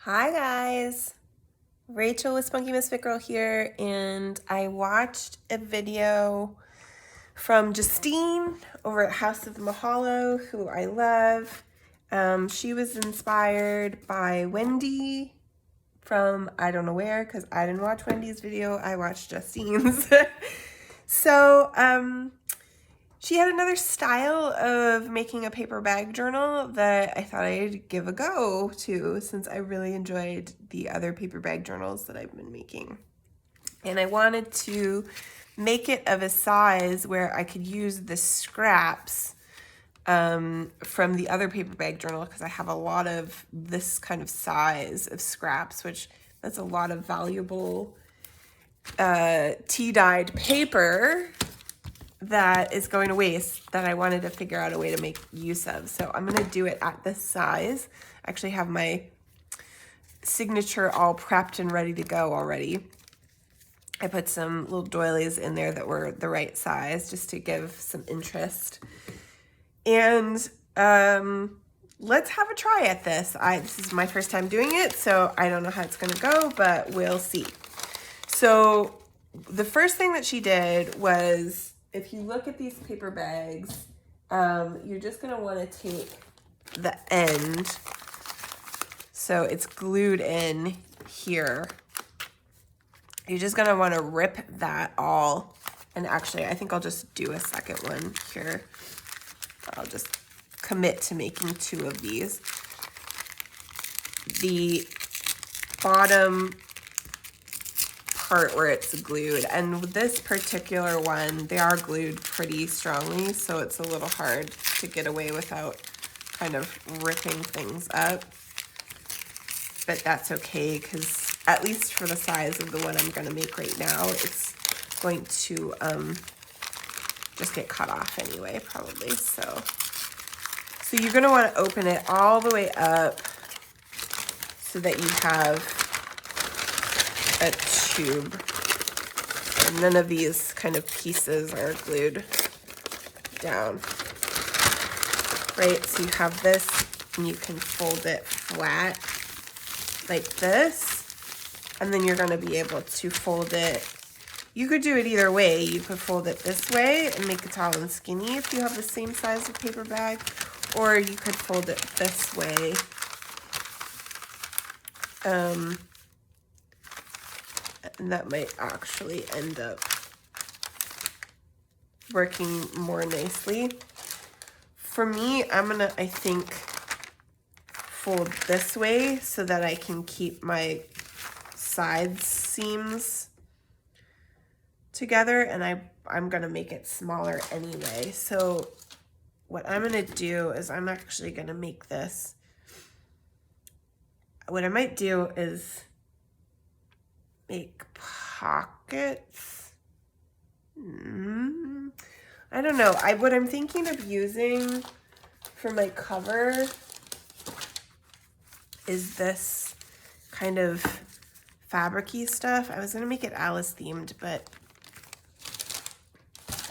Hi guys, Rachel with Spunky Misfit Girl here, and I watched a video from Justine over at House of Mahalo, who I love. She was inspired by Wendy from I don't know where, because I didn't watch Wendy's video, I watched Justine's. So, she had another style of making a paper bag journal that I thought I'd give a go to, since I really enjoyed the other paper bag journals that I've been making. And I wanted to make it of a size where I could use the scraps from the other paper bag journal, because I have a lot of this kind of size of scraps, which that's a lot of valuable tea-dyed paper that is going to waste that I wanted to figure out a way to make use of. So I'm going to do it at this size. I actually have my signature all prepped and ready to go already. I put some little doilies in there that were the right size just to give some interest. And let's have a try at this. This is my first time doing it, so I don't know how it's going to go, but we'll see. So the first thing that she did was, if you look at these paper bags, you're just going to want to take the end, so it's glued in here. You're just going to want to rip that all, and actually I think I'll just do a second one here. I'll just commit to making 2 of these. The bottom part where it's glued, and with this particular one, they are glued pretty strongly, so it's a little hard to get away without kind of ripping things up. But that's okay, because at least for the size of the one I'm going to make right now, it's going to just get cut off anyway, probably. So you're going to want to open it all the way up so that you have a tube, and none of these kind of pieces are glued down, right? So you have this, and you can fold it flat like this, and then you're going to be able to fold it. You could do it either way. You could fold it this way and make it tall and skinny if you have the same size of paper bag, or you could fold it this way. And that might actually end up working more nicely. For me, I'm gonna, I think, fold this way so that I can keep my side seams together, and I'm gonna make it smaller anyway. So what I'm gonna do is I'm actually gonna make this, what I might do is make pockets. I don't know. What I'm thinking of using for my cover is this kind of fabric-y stuff. I was gonna make it Alice themed, but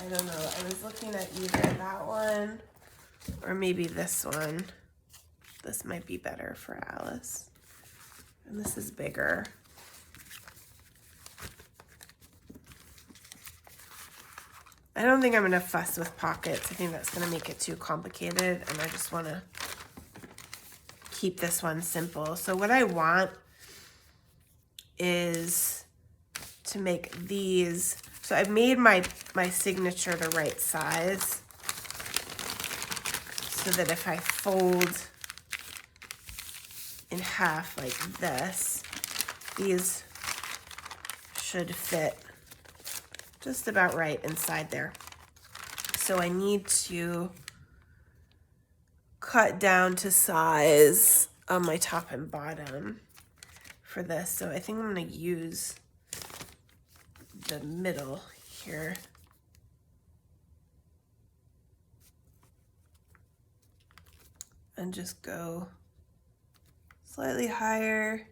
I don't know. I was looking at either that one or maybe this one. This might be better for Alice. And this is bigger. I don't think I'm gonna fuss with pockets. I think that's gonna make it too complicated, and I just wanna keep this one simple. So what I want is to make these. So I've made my signature the right size, so that if I fold in half like this, these should fit just about right inside there. So I need to cut down to size on my top and bottom for this. So I think I'm gonna use the middle here. And just go slightly higher,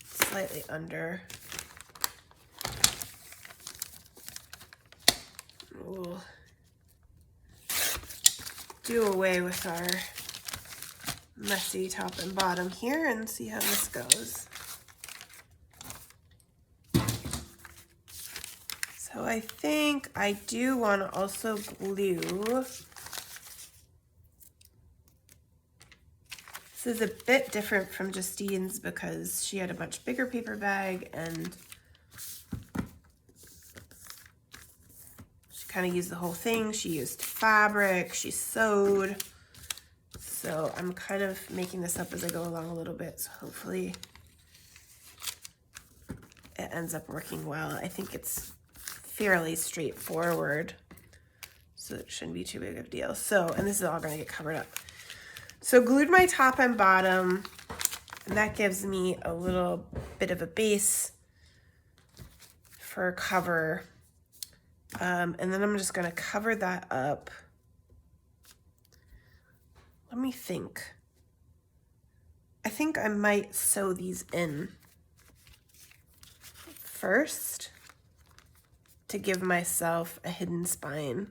slightly under. We'll do away with our messy top and bottom here and see how this goes. So I think I do want to also glue. This is a bit different from Justine's because she had a much bigger paper bag and she kind of used the whole thing. She used fabric, she sewed. So I'm kind of making this up as I go along a little bit. So hopefully it ends up working well. I think it's fairly straightforward, so it shouldn't be too big of a deal. So, and this is all going to get covered up. So glued my top and bottom, and that gives me a little bit of a base for cover. And then I'm just going to cover that up. Let me think. I think I might sew these in first to give myself a hidden spine.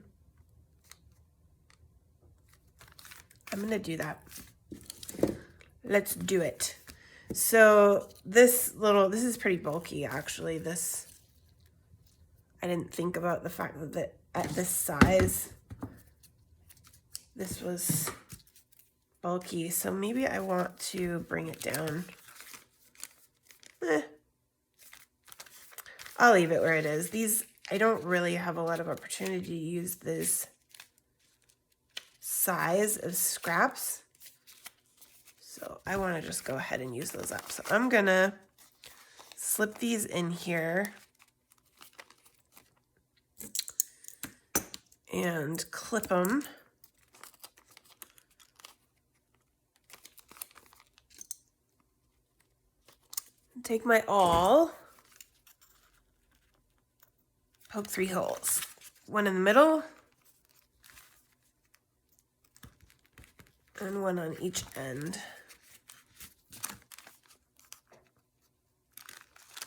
I'm gonna do that. Let's do it. So this is pretty bulky actually. I didn't think about the fact that at this size, this was bulky. So maybe I want to bring it down. I'll leave it where it is. I don't really have a lot of opportunity to use this size of scraps. So I want to just go ahead and use those up. So I'm gonna slip these in here and clip them. Take my awl, poke 3 holes, one in the middle and one on each end.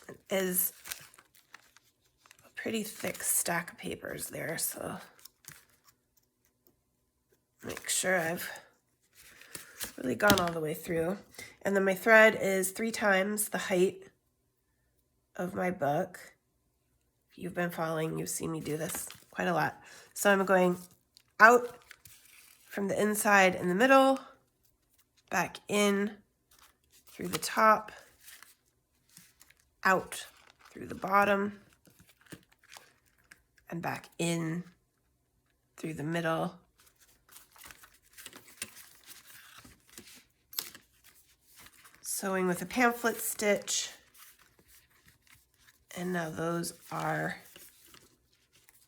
It is a pretty thick stack of papers there, so make sure I've really gone all the way through. And then my thread is 3 times the height of my book. If you've been following, you've seen me do this quite a lot. So I'm going out from the inside in the middle, back in through the top, out through the bottom, and back in through the middle. Sewing with a pamphlet stitch. And now those are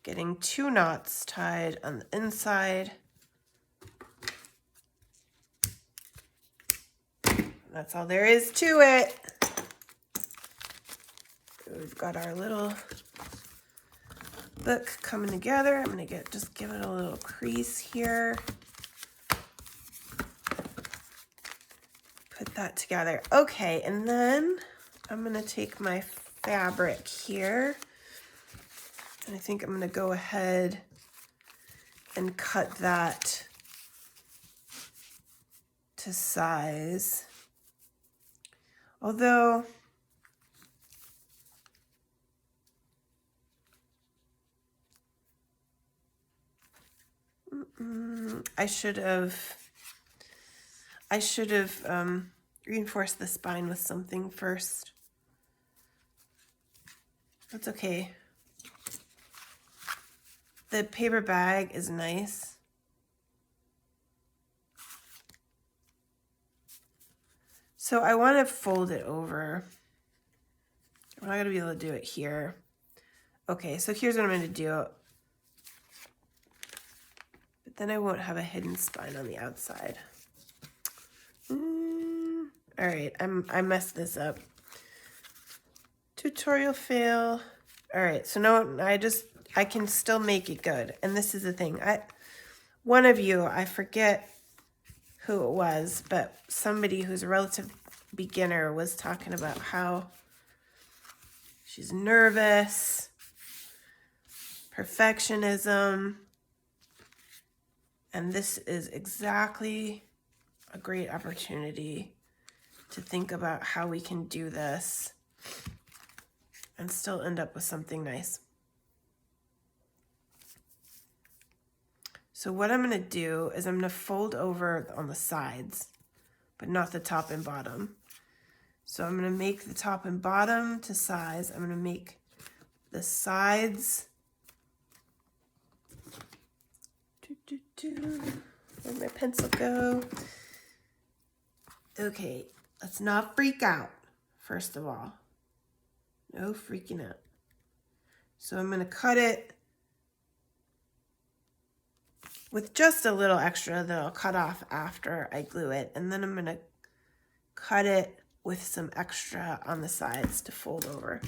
getting 2 knots tied on the inside. That's all there is to it. We've got our little book coming together. I'm gonna just give it a little crease here. Put that together. Okay, and then I'm gonna take my fabric here, and I think I'm gonna go ahead and cut that to size. Although I should have reinforced the spine with something first. That's okay. The paper bag is nice. So I want to fold it over. I'm not going to be able to do it here. Okay, so here's what I'm going to do. But then I won't have a hidden spine on the outside. All right, I messed this up. Tutorial fail. All right, so now I can still make it good. And this is the thing. One of you, I forget who it was, but somebody who's a relative beginner was talking about how she's nervous, perfectionism, and this is exactly a great opportunity to think about how we can do this and still end up with something nice. So what I'm going to do is I'm going to fold over on the sides, but not the top and bottom. So I'm going to make the top and bottom to size. I'm going to make the sides. Where'd my pencil go? Okay, let's not freak out, first of all. No freaking out. So I'm going to cut it with just a little extra that I'll cut off after I glue it. And then I'm going to cut it with some extra on the sides to fold over.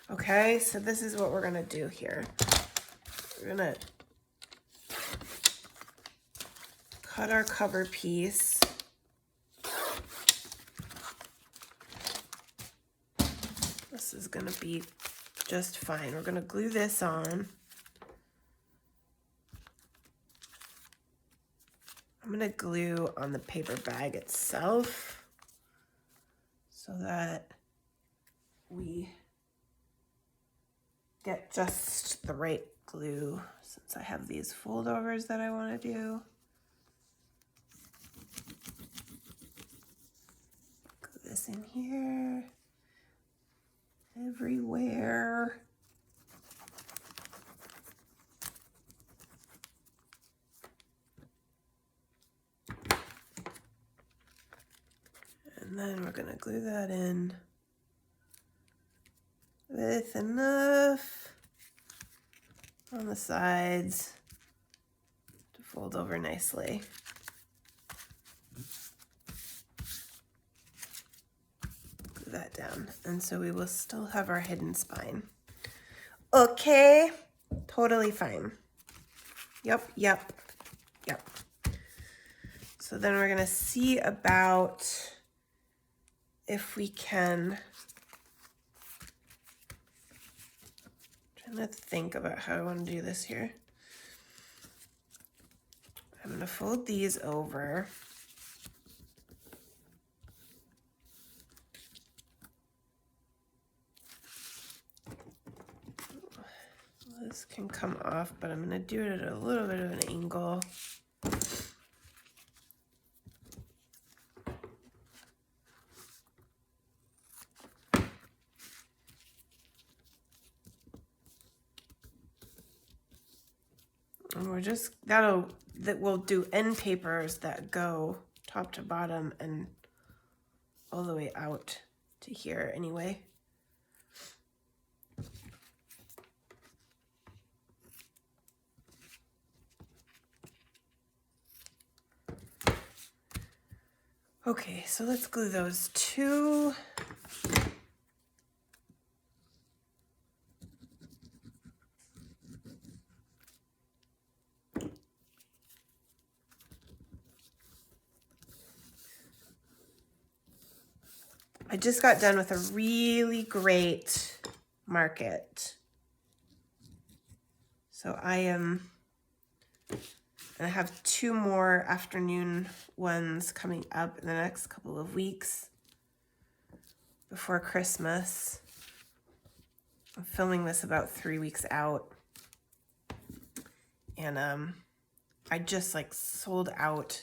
Okay, so this is what we're going to do here. We're going to cut our cover piece. This is going to be just fine. We're going to glue this on. I'm going to glue on the paper bag itself so that we get just the right glue, since I have these foldovers that I want to do. Glue this in here, everywhere. And then we're going to glue that in with enough on the sides to fold over nicely. Glue that down. And so we will still have our hidden spine. Okay, totally fine. Yep. So then we're going to see about if we can, I'm trying to think about how I want to do this here. I'm going to fold these over. This can come off, but I'm going to do it at a little bit of an angle. And we're just, that we'll do end papers that go top to bottom and all the way out to here anyway. Okay, so let's glue those two. I just got done with a really great market. So I have 2 more afternoon ones coming up in the next couple of weeks before Christmas. I'm filming this about 3 weeks out. And I just like sold out.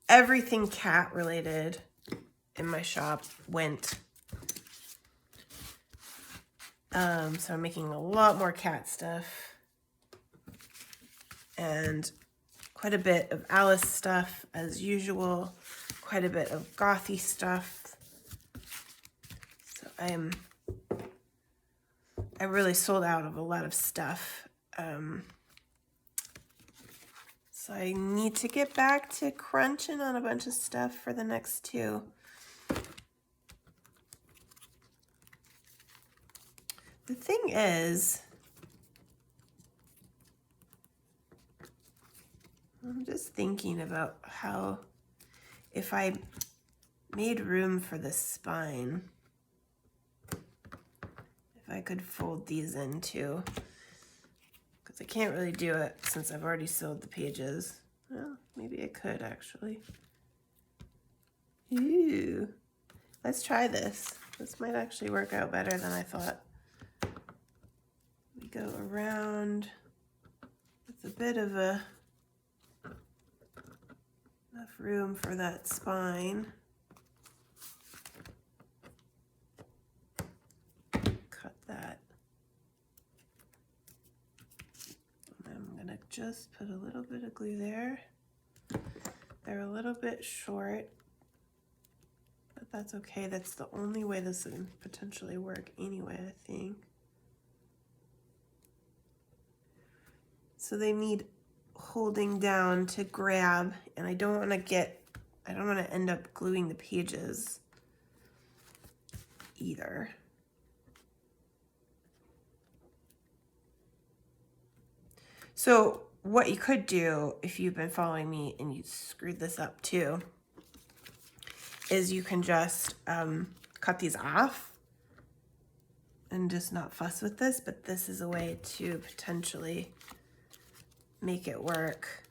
Everything cat related in my shop went. So I'm making a lot more cat stuff. And quite a bit of Alice stuff as usual. Quite a bit of gothy stuff. So I really sold out of a lot of stuff. So I need to get back to crunching on a bunch of stuff for the next 2. The thing is, I'm just thinking about how, if I made room for the spine, if I could fold these in too, because I can't really do it since I've already sewed the pages. Well, maybe I could actually. Ooh, let's try this. This might actually work out better than I thought. We go around with a bit of enough room for that spine. Cut that. And I'm gonna just put a little bit of glue there. They're a little bit short, but that's okay. That's the only way this would potentially work anyway, I think. So they need holding down to grab, and I don't want to end up gluing the pages either. So what you could do, if you've been following me and you screwed this up too, is you can just cut these off and just not fuss with this, but this is a way to potentially make it work.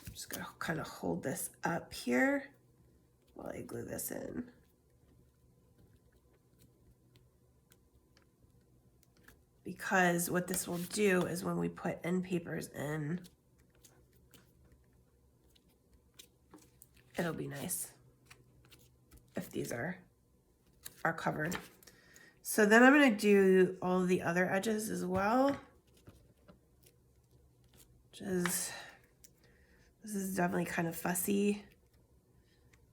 I'm just gonna kind of hold this up here while I glue this in. Because what this will do is when we put end papers in, it'll be nice if these are covered. So then I'm gonna do all the other edges as well. This is definitely kind of fussy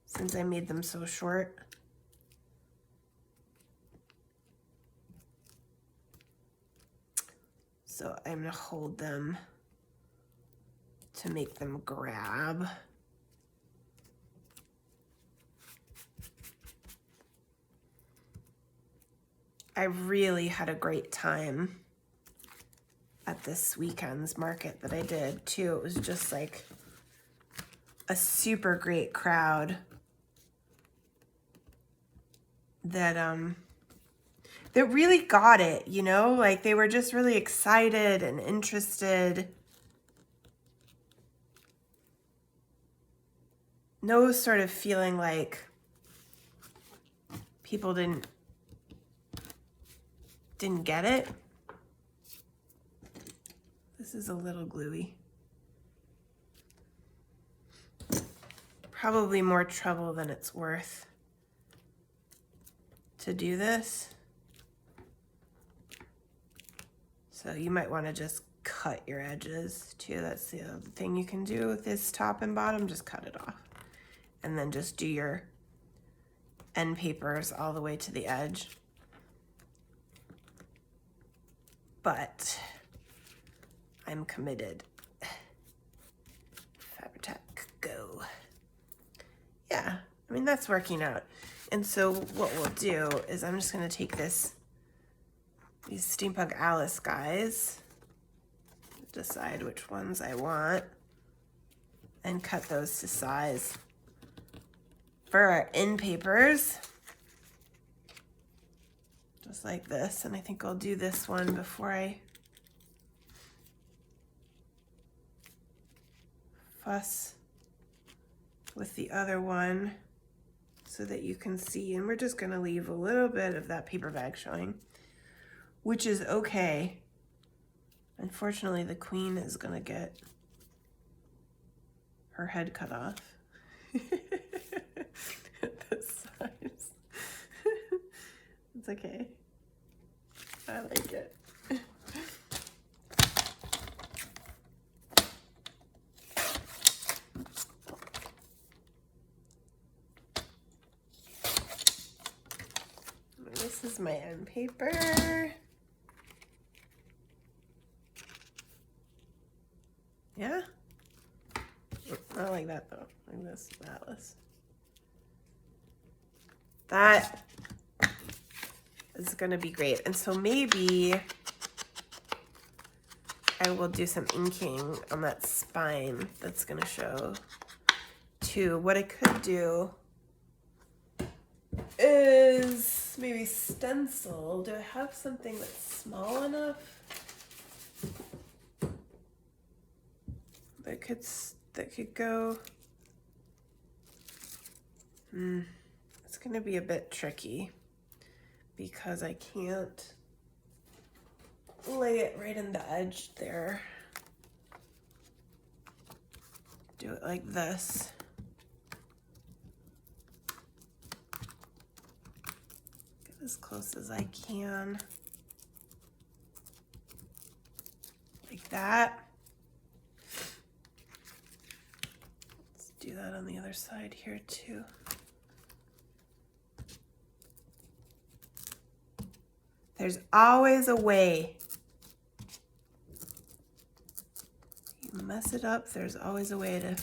since I made them so short. So I'm gonna hold them to make them grab. I really had a great time at this weekend's market that I did too. It was just like a super great crowd that really got it, you know, like they were just really excited and interested. No sort of feeling like people didn't get it. This is a little gluey. Probably more trouble than it's worth to do this. So you might want to just cut your edges too. That's the other thing you can do with this top and bottom, just cut it off. And then just do your end papers all the way to the edge. But I'm committed. Fabri-Tac, go. Yeah, I mean, that's working out. And so what we'll do is I'm just gonna take these Steampunk Alice guys, decide which ones I want, and cut those to size. For our end papers, just like this, and I think I'll do this one before I fuss with the other one so that you can see. And we're just gonna leave a little bit of that paper bag showing, which is okay. Unfortunately, the queen is gonna get her head cut off. At this size. It's okay. I like it. This is my end paper. Yeah? I like that though. Like this Alice. That is gonna be great. And so maybe I will do some inking on that spine that's gonna show too. What I could do is maybe stencil. Do I have something that's small enough that could go It's gonna be a bit tricky because I can't lay it right in the edge there. Do it like this. Get as close as I can. Like that. Let's do that on the other side here too. There's always a way. You mess it up, there's always a way to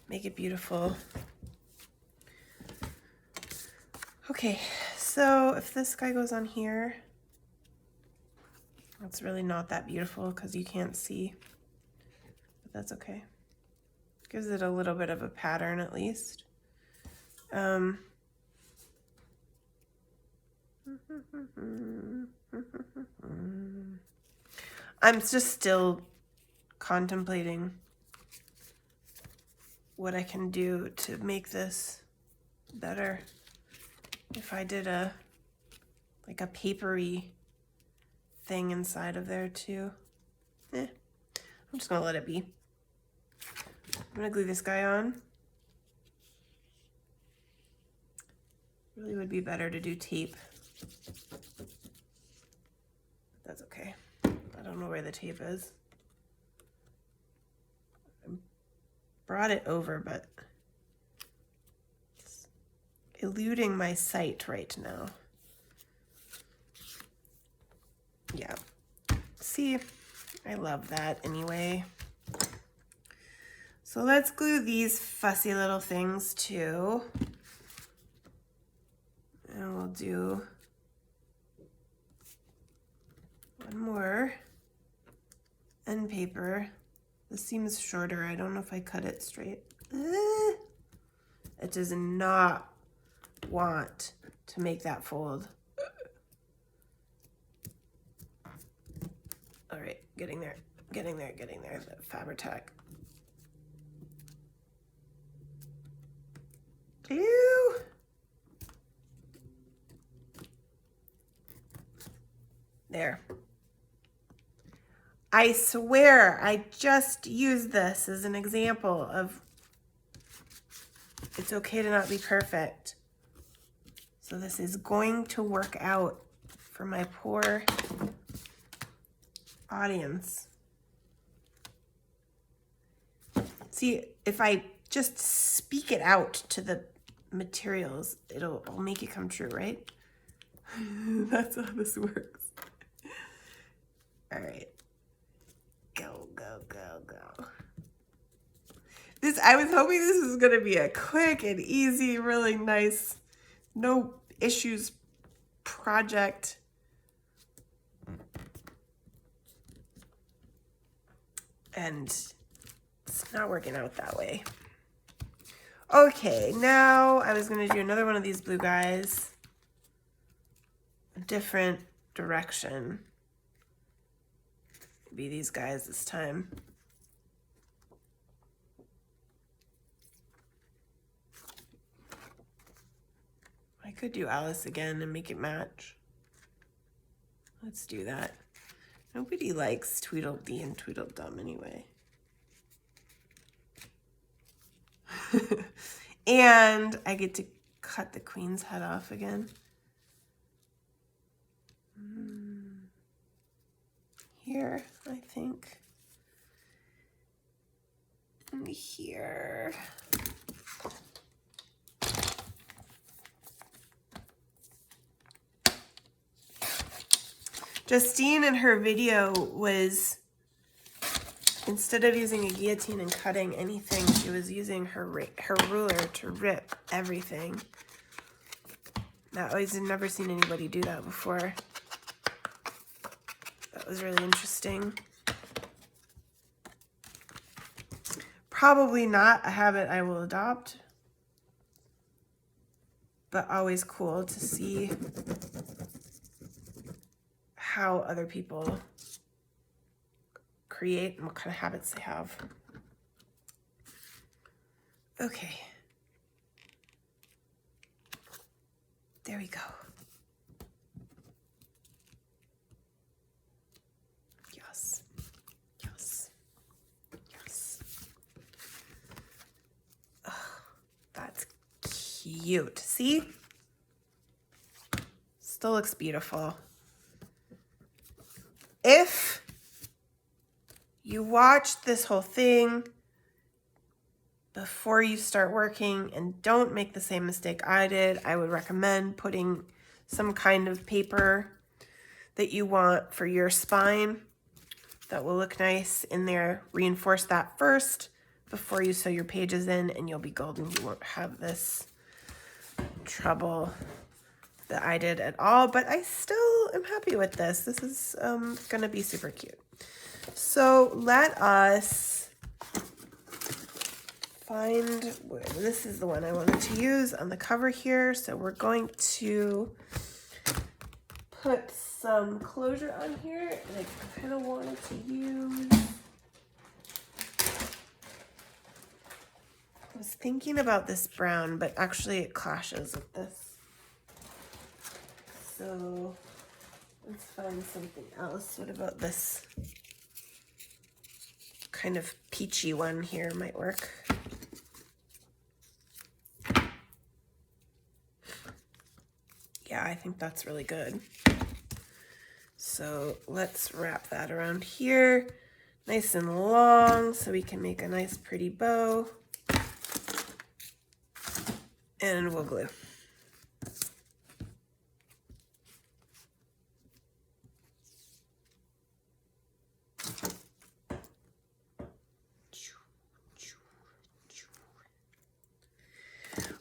make it beautiful. Okay, so if this guy goes on here, it's really not that beautiful because you can't see, but that's okay. Gives it a little bit of a pattern at least. I'm just still contemplating what I can do to make this better. If I did like a papery thing inside of there too. I'm just gonna let it be. I'm gonna glue this guy on. Really would be better to do tape. That's okay. I don't know where the tape is. I brought it over, but it's eluding my sight right now. Yeah. See, I love that anyway. So let's glue these fussy little things too. And we'll do one more end paper. This seems shorter. I don't know if I cut it straight. It does not want to make that fold. All right, getting there, getting there, getting there, the Fabri-Tac. Ew. There. I swear I just used this as an example of it's okay to not be perfect. So this is going to work out for my poor audience. See, if I just speak it out to the materials, it'll make it come true, right? That's how this works. All right. Go, go, go, go. I was hoping this was going to be a quick and easy, really nice, no issues project. And it's not working out that way. Okay, now I was going to do another one of these blue guys. A different direction. Be these guys this time. I could do Alice again and make it match. Let's do that. Nobody likes Tweedledee and Tweedledum anyway. And I get to cut the queen's head off again. Here, I think. And here. Justine in her video was, instead of using a guillotine and cutting anything, she was using her ruler to rip everything. I've never seen anybody do that before. That was really interesting. Probably not a habit I will adopt, but always cool to see how other people create and what kind of habits they have. Okay. There we go. Yes. Yes. Yes. Oh, that's cute. See? Still looks beautiful. If you watch this whole thing before you start working and don't make the same mistake I did, I would recommend putting some kind of paper that you want for your spine that will look nice in there. Reinforce that first before you sew your pages in, and you'll be golden. You won't have this trouble that I did at all, but I still am happy with this. This is gonna be super cute. So let us find, this is the one I wanted to use on the cover here. So we're going to put some closure on here, and I kind of wanted to use, I was thinking about this brown, but actually it clashes with this. So let's find something else. What about this kind of peachy one here might work? Yeah, I think that's really good. So let's wrap that around here, nice and long, so we can make a nice pretty bow. And we'll glue.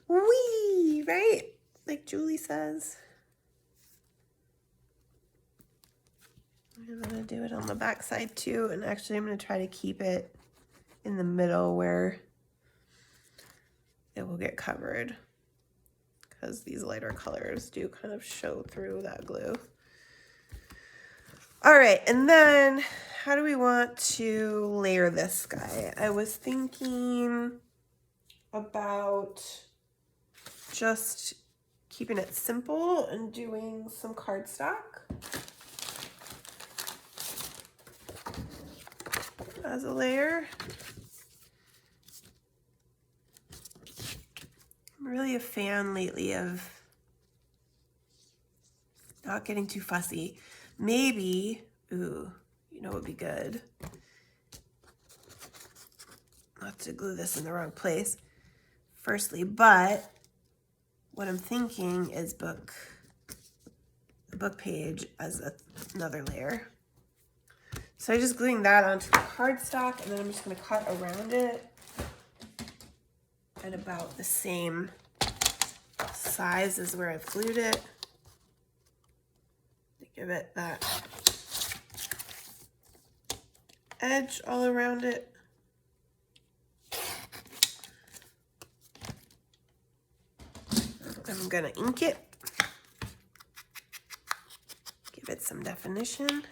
Wee, right? Like Julie says. I'm gonna do it on the back side too, and actually I'm gonna try to keep it in the middle where it will get covered, because these lighter colors do kind of show through that glue. All right, and then how do we want to layer this guy? I was thinking about just keeping it simple and doing some cardstock as a layer. I'm really a fan lately of not getting too fussy. Maybe, ooh, you know what would be good? Not to glue this in the wrong place, firstly, but what I'm thinking is book the book page as another layer. So I'm just gluing that onto the cardstock, and then I'm just going to cut around it at about the same size as where I've glued it. Give it that edge all around it. I'm gonna ink it, give it some definition.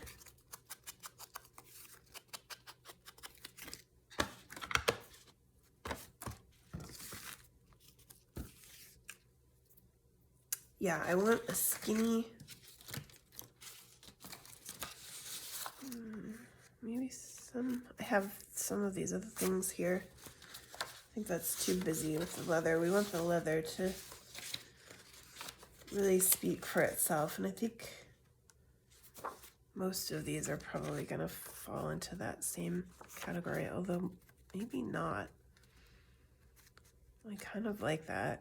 Yeah, I want a skinny, maybe some, I have some of these other things here. I think that's too busy with the leather. We want the leather to really speak for itself, and I think most of these are probably gonna fall into that same category, although maybe not. I kind of like that.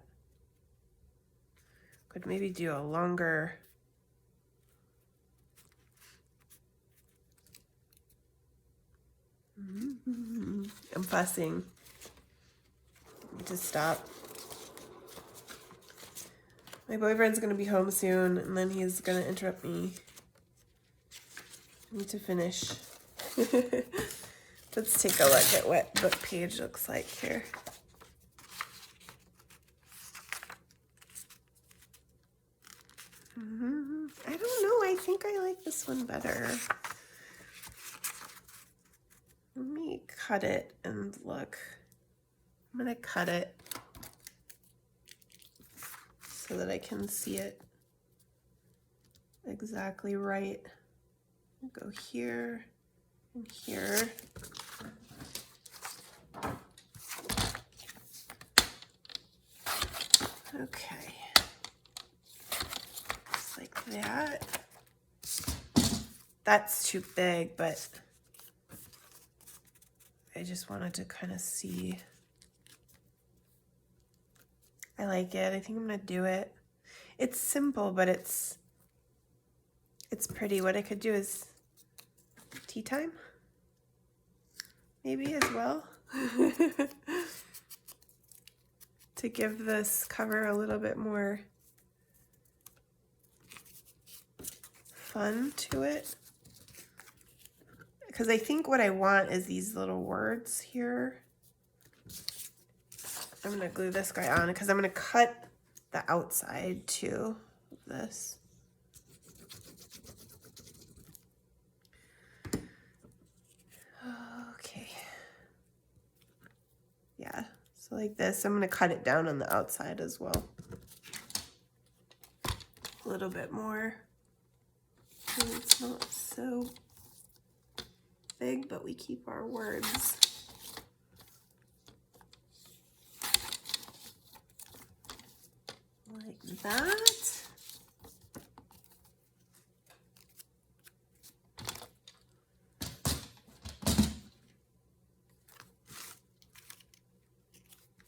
Could maybe do a longer, I'm fussing. Need to stop. My boyfriend's gonna be home soon, and then he's gonna interrupt me. I need to finish. Let's take a look at what book page looks like here. I don't know, I think I like this one better. Let me cut it and look. I'm gonna cut it so that I can see it exactly right. Go here and here. Okay, just like that. That's too big, but I just wanted to kind of see. I like it. I think I'm gonna do it. It's simple, but it's pretty. What I could do is tea time, maybe as well, to give this cover a little bit more fun to it. Because I think what I want is these little words here. I'm gonna glue this guy on because I'm gonna cut the outside too of this. Okay. Yeah, so like this, I'm gonna cut it down on the outside as well. A little bit more. So it's not so big, but we keep our words. Like that.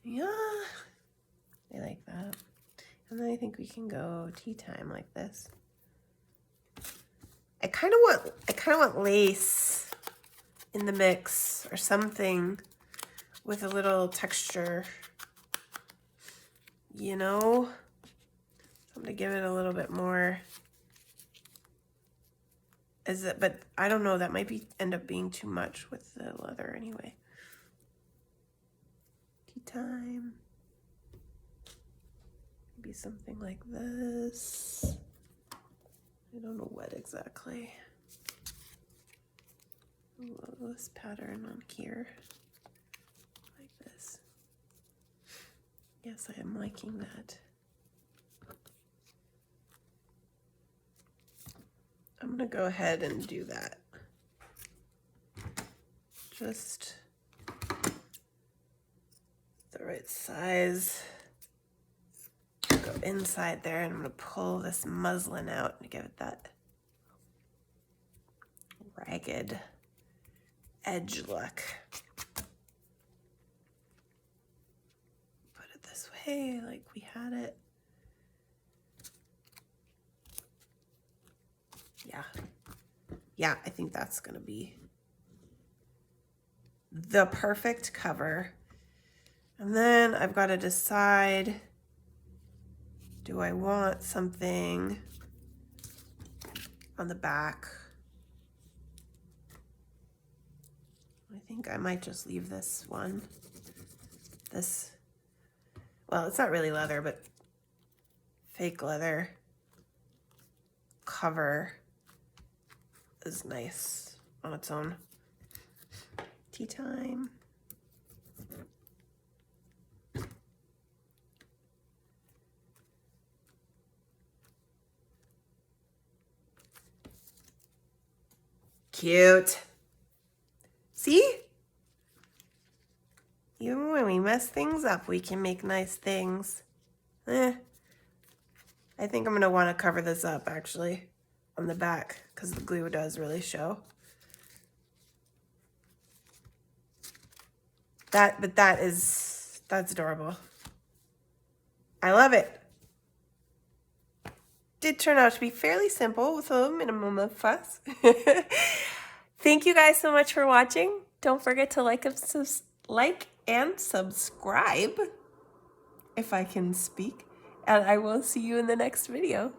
Yeah, I like that. And then I think we can go tea time like this. I kind of want lace in the mix or something with a little texture, you know? I'm gonna give it a little bit more. But I don't know, that might end up being too much with the leather anyway. Tea time. Maybe something like this. I don't know what exactly. This pattern on here. Like this. Yes, I am liking that. I'm gonna go ahead and do that. Just the right size. Go inside there, and I'm gonna pull this muslin out and give it that ragged edge look. Put it this way, like we had it. Yeah, I think that's gonna be the perfect cover. And then I've got to decide, do I want something on the back? I think I might just leave this one. Well, it's not really leather, but fake leather cover is nice on its own. Tea time. Cute. See? Even when we mess things up, we can make nice things. I think I'm gonna want to cover this up actually on the back because the glue does really show. That's adorable. I love it. Did turn out to be fairly simple with a minimum of fuss. Thank you guys so much for watching. Don't forget to like and subscribe if I can speak, and I will see you in the next video.